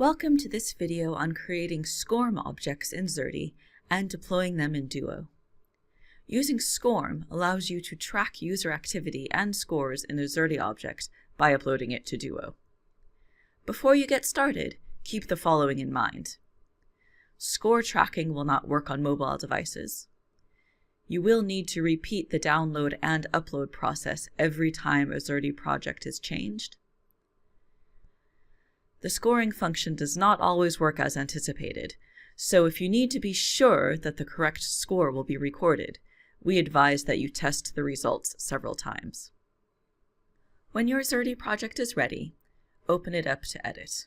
Welcome to this video on creating SCORM objects in Xerte and deploying them in Duo. Using SCORM allows you to track user activity and scores in a Xerte object by uploading it to Duo. Before you get started, keep the following in mind. Score tracking will not work on mobile devices. You will need to repeat the download and upload process every time a Xerte project is changed. The scoring function does not always work as anticipated, so if you need to be sure that the correct score will be recorded, we advise that you test the results several times. When your Xerte project is ready, open it up to edit.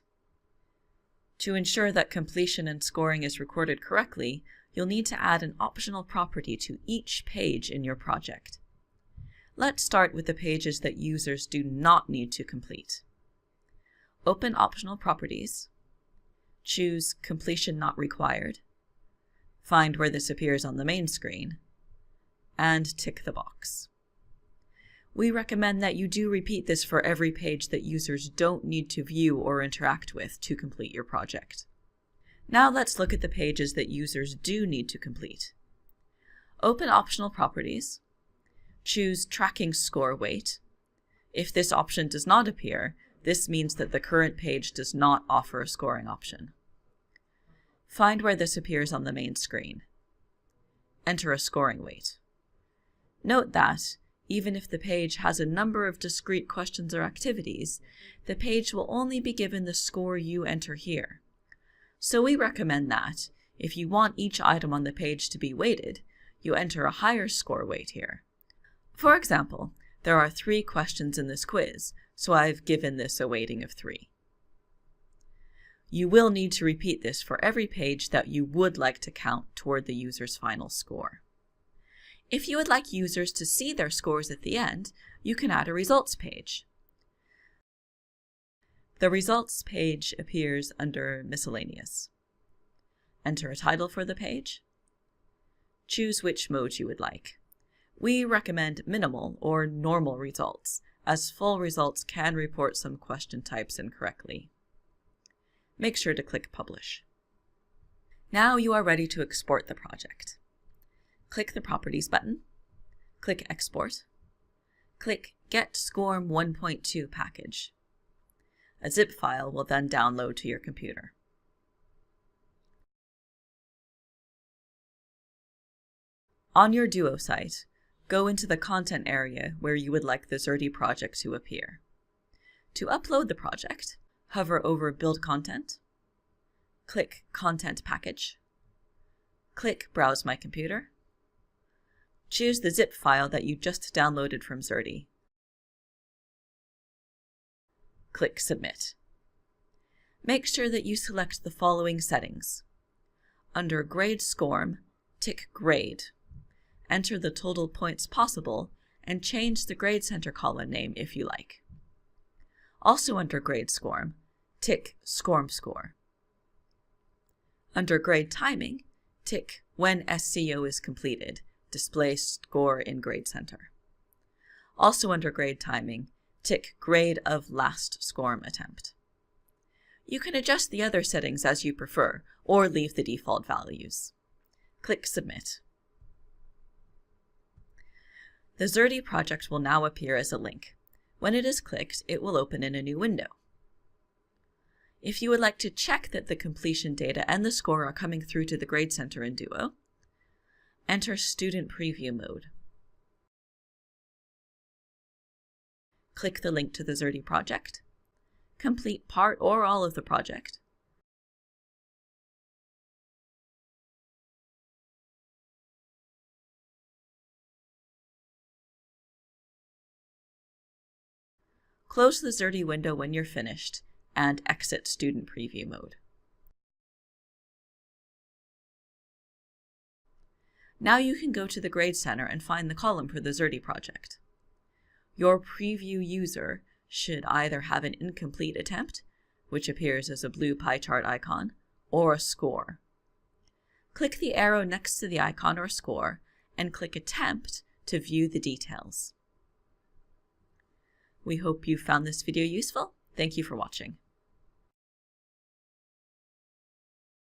To ensure that completion and scoring is recorded correctly, you'll need to add an optional property to each page in your project. Let's start with the pages that users do not need to complete. Open Optional Properties, choose Completion Not Required, find where this appears on the main screen, and tick the box. We recommend that you do repeat this for every page that users don't need to view or interact with to complete your project. Now let's look at the pages that users do need to complete. Open Optional Properties, choose Tracking Score Weight. If this option does not appear, this means that the current page does not offer a scoring option. Find where this appears on the main screen. Enter a scoring weight. Note that, even if the page has a number of discrete questions or activities, the page will only be given the score you enter here. So we recommend that, if you want each item on the page to be weighted, you enter a higher score weight here. For example, there are 3 questions in this quiz, so I've given this a weighting of 3. You will need to repeat this for every page that you would like to count toward the user's final score. If you would like users to see their scores at the end, you can add a results page. The results page appears under Miscellaneous. Enter a title for the page. Choose which mode you would like. We recommend minimal or normal results, as full results can report some question types incorrectly. Make sure to click Publish. Now you are ready to export the project. Click the Properties button, click Export, click Get SCORM 1.2 package. A zip file will then download to your computer. On your Duo site, go into the content area where you would like the Xerte project to appear. To upload the project, hover over Build Content, click Content Package, click Browse My Computer, choose the zip file that you just downloaded from Xerte, click Submit. Make sure that you select the following settings. Under Grade SCORM, tick Grade. Enter the total points possible, and change the grade center column name if you like. Also under Grade SCORM, tick SCORM Score. Under Grade Timing, tick When SCO is completed, display score in Grade Center. Also under Grade Timing, tick Grade of Last SCORM Attempt. You can adjust the other settings as you prefer, or leave the default values. Click Submit. The Xerte project will now appear as a link. When it is clicked, it will open in a new window. If you would like to check that the completion data and the score are coming through to the Grade Center in Duo, enter Student Preview mode. Click the link to the Xerte project, complete part or all of the project, close the Xerte window when you're finished, and exit Student Preview mode. Now you can go to the Grade Center and find the column for the Xerte project. Your preview user should either have an incomplete attempt, which appears as a blue pie chart icon, or a score. Click the arrow next to the icon or score, and click Attempt to view the details. We hope you found this video useful. Thank you for watching.